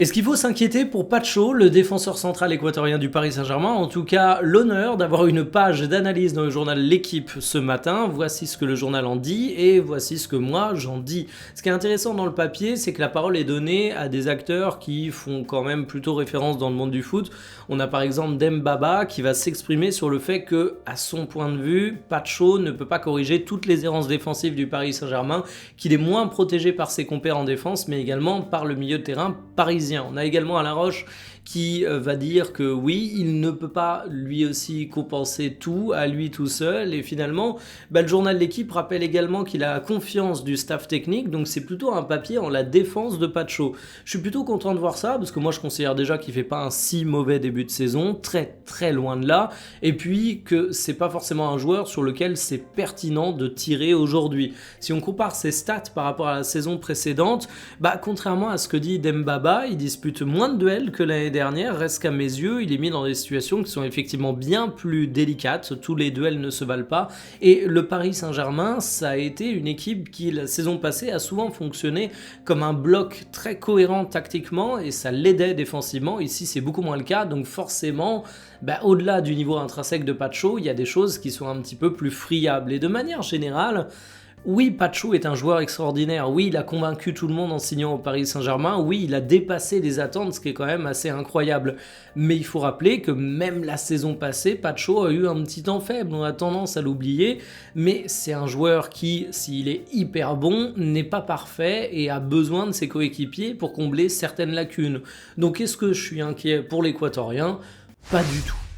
Est-ce qu'il faut s'inquiéter pour Pacho, le défenseur central équatorien du Paris Saint-Germain? En tout cas, l'honneur d'avoir une page d'analyse dans le journal L'Équipe ce matin. Voici ce que le journal en dit et voici ce que moi j'en dis. Ce qui est intéressant dans le papier, c'est que la parole est donnée à des acteurs qui font quand même plutôt référence dans le monde du foot. On a par exemple Dembaba qui va s'exprimer sur le fait que, à son point de vue, Pacho ne peut pas corriger toutes les errances défensives du Paris Saint-Germain, qu'il est moins protégé par ses compères en défense, mais également par le milieu de terrain parisien. On a également Alain Roche qui va dire que oui, il ne peut pas lui aussi compenser tout à lui tout seul. Et finalement, le journal L'Équipe rappelle également qu'il a confiance du staff technique. Donc c'est plutôt un papier en la défense de Pacho. Je suis plutôt content de voir ça parce que moi je considère déjà qu'il fait pas un si mauvais début de saison, très très loin de là. Et puis que c'est pas forcément un joueur sur lequel c'est pertinent de tirer aujourd'hui. Si on compare ses stats par rapport à la saison précédente, contrairement à ce que dit Dembaba, il dispute moins de duels que l'année dernière, reste qu'à mes yeux, il est mis dans des situations qui sont effectivement bien plus délicates, tous les duels ne se valent pas, et le Paris Saint-Germain, ça a été une équipe qui, la saison passée, a souvent fonctionné comme un bloc très cohérent tactiquement, et ça l'aidait défensivement. Ici, c'est beaucoup moins le cas, donc forcément, au-delà du niveau intrinsèque de Pacho, il y a des choses qui sont un petit peu plus friables, et de manière générale, oui, Pacho est un joueur extraordinaire. Oui, il a convaincu tout le monde en signant au Paris Saint-Germain. Oui, il a dépassé les attentes, ce qui est quand même assez incroyable. Mais il faut rappeler que même la saison passée, Pacho a eu un petit temps faible. On a tendance à l'oublier. Mais c'est un joueur qui, s'il est hyper bon, n'est pas parfait et a besoin de ses coéquipiers pour combler certaines lacunes. Donc est-ce que je suis inquiet pour l'Équatorien? Pas du tout.